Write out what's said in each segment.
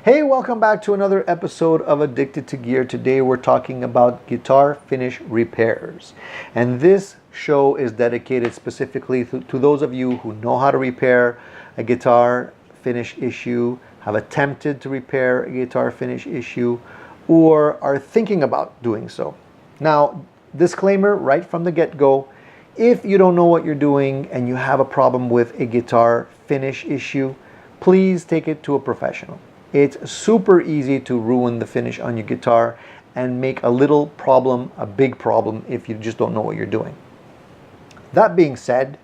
Hey, welcome back to another episode of Addicted to Gear. Today we're talking about guitar finish repairs. And this show is dedicated specifically to those of you who know how to repair a guitar finish issue, have attempted to repair a guitar finish issue, or are thinking about doing so. Now, disclaimer right from the get-go, if you don't know what you're doing and you have a problem with a guitar finish issue, please take it to a professional. It's super easy to ruin the finish on your guitar and make a little problem a big problem if you just don't know what you're doing. That being said,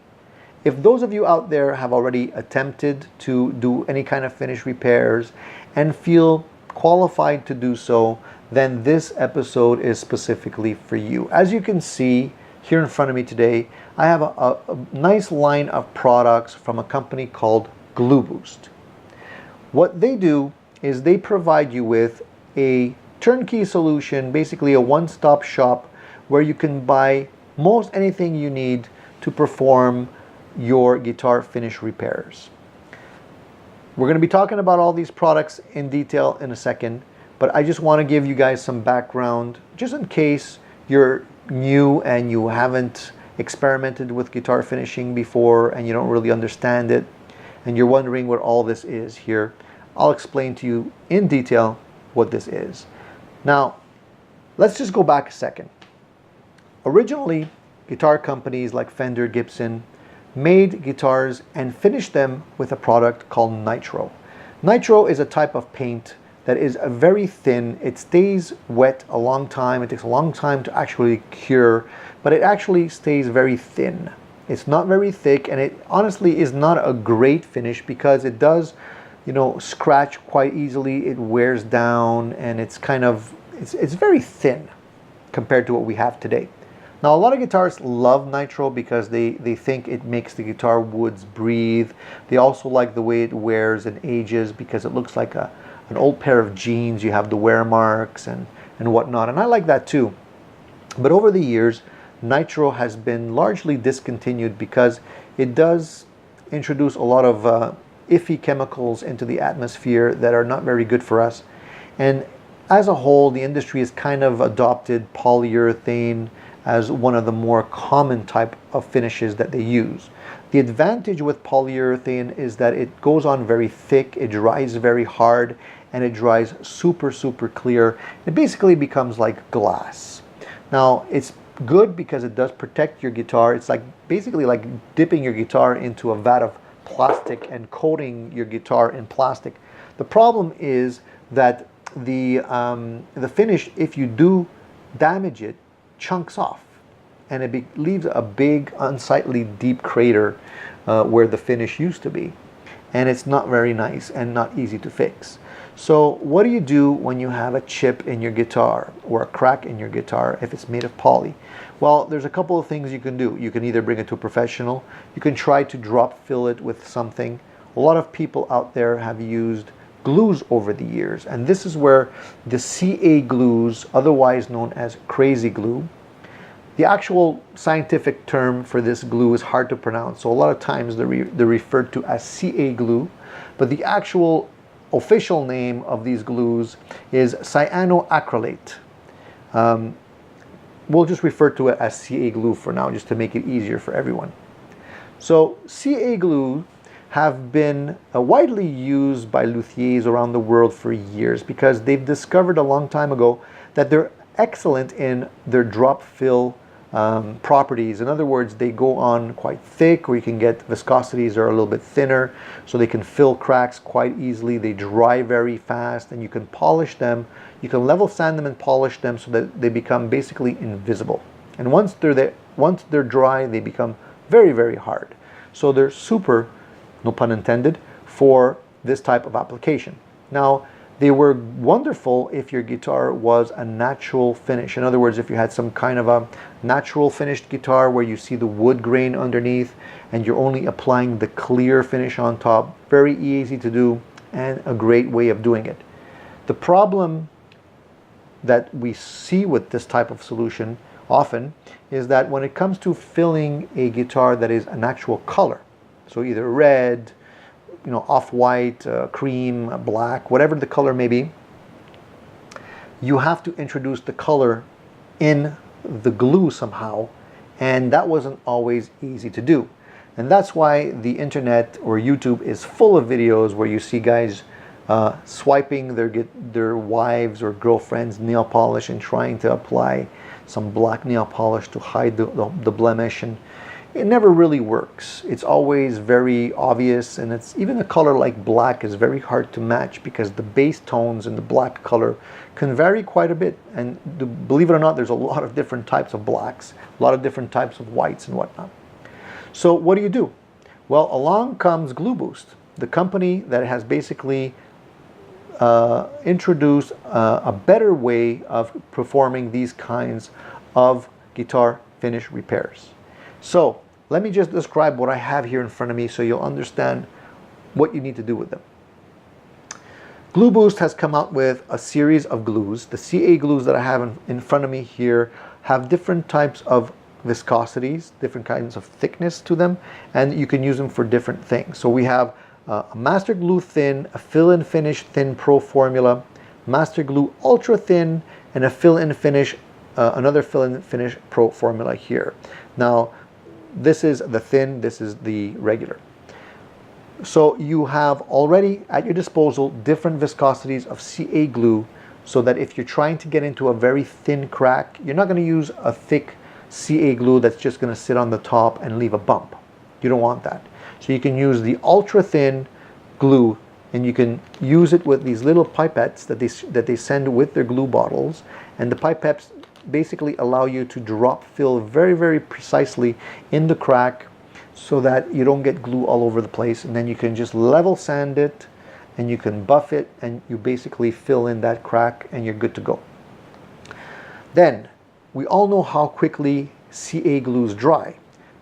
if those of you out there have already attempted to do any kind of finish repairs and feel qualified to do so, then this episode is specifically for you. As you can see here in front of me today, I have a nice line of products from a company called Glue Boost. What they do is they provide you with a turnkey solution, basically a one-stop shop where you can buy most anything you need to perform your guitar finish repairs. We're going to be talking about all these products in detail in a second, but I just want to give you guys some background just in case you're new and you haven't experimented with guitar finishing before and you don't really understand it and you're wondering what all this is here. I'll explain to you in detail what this is. Now, let's just go back a second. Originally, guitar companies like Fender, Gibson made guitars and finished them with a product called nitro. Nitro is a type of paint that is very thin. It stays wet a long time. It takes a long time to actually cure, but it actually stays very thin. It's not very thick, and it honestly is not a great finish because it does, scratch quite easily. It wears down, and it's very thin compared to what we have today. Now, a lot of guitarists love nitro because they think it makes the guitar woods breathe. They also like the way it wears and ages because it looks like an old pair of jeans. You have the wear marks and whatnot, and I like that too. But over the years, nitro has been largely discontinued because it does introduce a lot of iffy chemicals into the atmosphere that are not very good for us. And as a whole, the industry has kind of adopted polyurethane as one of the more common type of finishes that they use. The advantage with polyurethane is that it goes on very thick, it dries very hard, and it dries super, super clear. It basically becomes like glass. Now, it's good because it does protect your guitar. It's basically like dipping your guitar into a vat of plastic and coating your guitar in plastic. The problem is that the finish, if you do damage it, chunks off, and it leaves a big, unsightly, deep crater where the finish used to be, and it's not very nice and not easy to fix. So what do you do when you have a chip in your guitar or a crack in your guitar if it's made of poly? Well, there's a couple of things you can do. You can either bring it to a professional, you can try to drop fill it with something. A lot of people out there have used glues over the years, and this is where the CA glues, otherwise known as crazy glue, the actual scientific term for this glue is hard to pronounce, so a lot of times they're referred to as CA glue, but the actual official name of these glues is cyanoacrylate. We'll just refer to it as CA glue for now, just to make it easier for everyone. So CA glue have been widely used by luthiers around the world for years because they've discovered a long time ago that they're excellent in their drop fill properties. In other words, they go on quite thick, or you can get viscosities that are a little bit thinner, so they can fill cracks quite easily. They dry very fast, and you can polish them. You can level sand them and polish them so that they become basically invisible. And once they're dry, they become very, very hard. So they're super, no pun intended, for this type of application. Now, they were wonderful if your guitar was a natural finish. In other words, if you had some kind of a natural finished guitar where you see the wood grain underneath and you're only applying the clear finish on top, very easy to do and a great way of doing it. The problem that we see with this type of solution often is that when it comes to filling a guitar that is an actual color, so either red, off-white, cream, black, whatever the color may be, you have to introduce the color in the glue somehow, and that wasn't always easy to do. And that's why the internet or YouTube is full of videos where you see guys swiping their wives or girlfriends' nail polish and trying to apply some black nail polish to hide the blemish, and it never really works. It's always very obvious, and it's even a color like black is very hard to match because the base tones in the black color can vary quite a bit. And believe it or not, there's a lot of different types of blacks, a lot of different types of whites and whatnot. So what do? Well, along comes Glue Boost, the company that has basically introduced a better way of performing these kinds of guitar finish repairs. So let me just describe what I have here in front of me so you'll understand what you need to do with them. Glue Boost has come out with a series of glues. The CA glues that I have in front of me here have different types of viscosities, different kinds of thickness to them, and you can use them for different things. So we have a Master Glue Thin, a Fill and Finish Thin Pro Formula, Master Glue Ultra Thin, and a Fill and Finish, another Fill and Finish Pro Formula here. Now, this is the thin, this is the regular. So you have already at your disposal different viscosities of CA glue, so that if you're trying to get into a very thin crack, you're not going to use a thick CA glue that's just going to sit on the top and leave a bump. You don't want that. So you can use the ultra thin glue, and you can use it with these little pipettes that they send with their glue bottles, and the pipettes basically allow you to drop fill very, very precisely in the crack so that you don't get glue all over the place, and then you can just level sand it and you can buff it and you basically fill in that crack and you're good to go. Then we all know how quickly CA glues dry,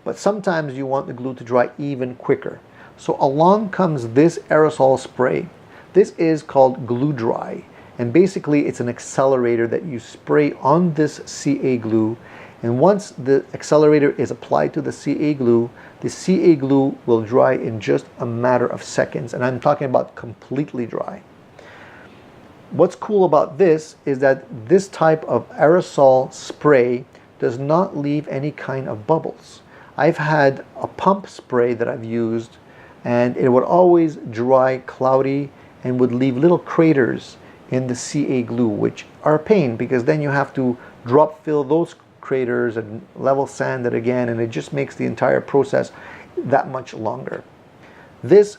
but sometimes you want the glue to dry even quicker. So along comes this aerosol spray. This is called Glue Dry, and basically it's an accelerator that you spray on this CA glue, and once the accelerator is applied to the CA glue will dry in just a matter of seconds, and I'm talking about completely dry. What's cool about this is that this type of aerosol spray does not leave any kind of bubbles. I've had a pump spray that I've used, and it would always dry cloudy and would leave little craters in the CA glue, which are a pain because then you have to drop fill those craters and level sand it again, and it just makes the entire process that much longer. This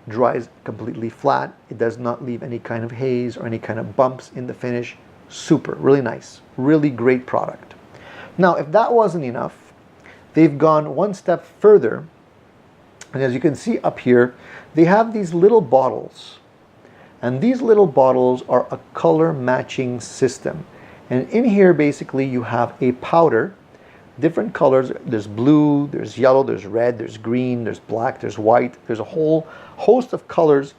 dries completely flat. It does not leave any kind of haze or any kind of bumps in the finish. Super, really nice, really great product. Now, if that wasn't enough, they've gone one step further, and as you can see up here, they have these little bottles. And these little bottles are a color matching system. And in here, basically, you have a powder, different colors. There's blue, there's yellow, there's red, there's green, there's black, there's white. There's a whole host of colors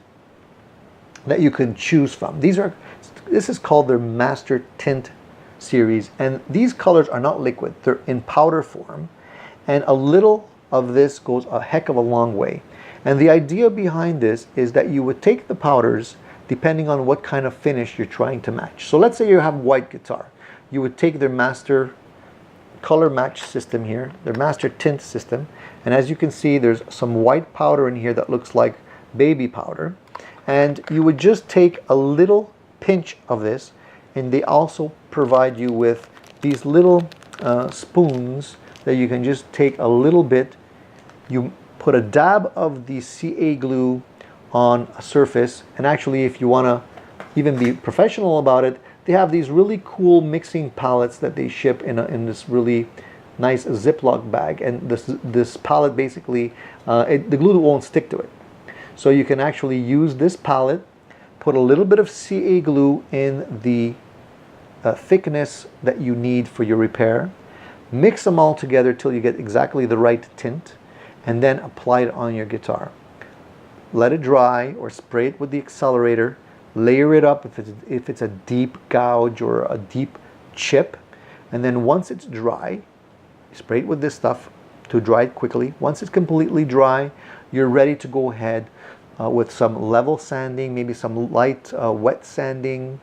that you can choose from. This is called their Master Tint series. And these colors are not liquid. They're in powder form. And a little of this goes a heck of a long way. And the idea behind this is that you would take the powders depending on what kind of finish you're trying to match. So let's say you have white guitar. You would take their Master Color Match system here, their Master Tint system, and as you can see, there's some white powder in here that looks like baby powder, and you would just take a little pinch of this, and they also provide you with these little spoons that you can just take a little bit. You put a dab of the CA glue on a surface, and actually if you want to even be professional about it, they have these really cool mixing palettes that they ship in this really nice Ziploc bag, and this palette basically the glue won't stick to it, so you can actually use this palette, put a little bit of CA glue in the thickness that you need for your repair, mix them all together till you get exactly the right tint, and then apply it on your guitar. Let it dry or spray it with the accelerator. Layer it up if it's a deep gouge or a deep chip. And then once it's dry, spray it with this stuff to dry it quickly. Once it's completely dry, you're ready to go ahead, with some level sanding, maybe some light wet sanding,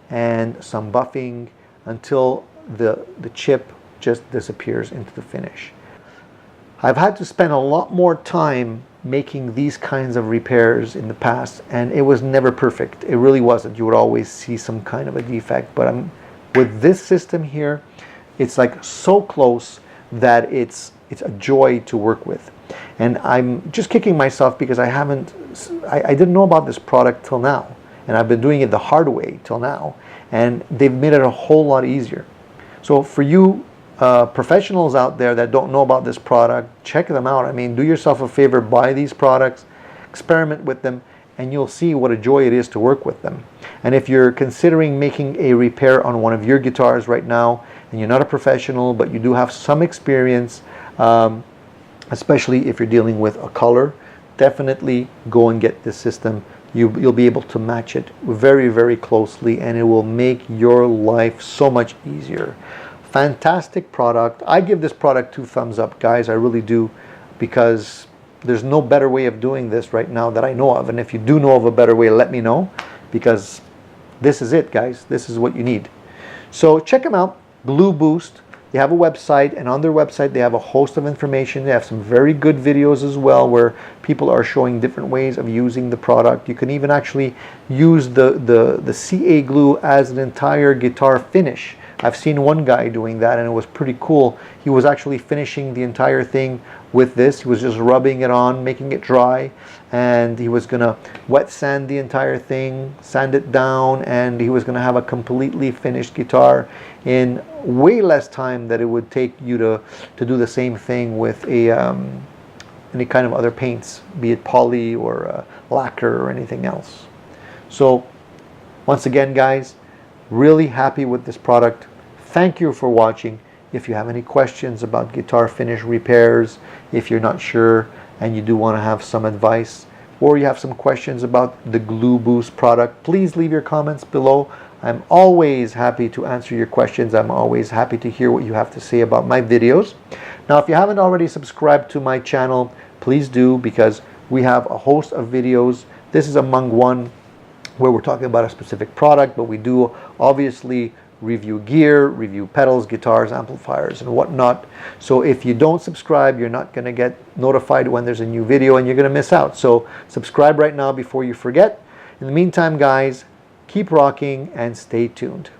and some buffing until the chip just disappears into the finish. I've had to spend a lot more time making these kinds of repairs in the past, and it was never perfect. It really wasn't. You would always see some kind of a defect, but with this system here, it's like so close that it's a joy to work with. And I'm just kicking myself because I didn't know about this product till now, and I've been doing it the hard way till now, and they've made it a whole lot easier. So for you professionals out there that don't know about this product, check them out. I mean, do yourself a favor, buy these products, experiment with them, and you'll see what a joy it is to work with them. And if you're considering making a repair on one of your guitars right now, and you're not a professional, but you do have some experience, especially if you're dealing with a color, definitely go and get this system. You'll be able to match it very, very closely, and it will make your life so much easier. Fantastic product. I give this product 2 thumbs up, guys. I really do, because there's no better way of doing this right now that I know of. And if you do know of a better way, let me know, because this is it, guys. This is what you need. So check them out, Glue Boost. They have a website, and on their website they have a host of information. They have some very good videos as well, where people are showing different ways of using the product. You can even actually use the CA glue as an entire guitar finish. I've seen one guy doing that, and it was pretty cool. He was actually finishing the entire thing with this. He was just rubbing it on, making it dry, and he was gonna wet sand the entire thing, sand it down, and he was gonna have a completely finished guitar in way less time than it would take you to do the same thing with any kind of other paints, be it poly or lacquer or anything else. So once again, guys, really happy with this product. Thank you for watching. If you have any questions about guitar finish repairs, if you're not sure and you do want to have some advice, or you have some questions about the Glue Boost product, please leave your comments below. I'm always happy to answer your questions. I'm always happy to hear what you have to say about my videos. Now, if you haven't already subscribed to my channel, please do, because we have a host of videos. This is among one where we're talking about a specific product, but we do obviously review gear, review pedals, guitars, amplifiers, and whatnot. So if you don't subscribe, you're not going to get notified when there's a new video, and you're going to miss out. So subscribe right now before you forget. In the meantime, guys, keep rocking and stay tuned.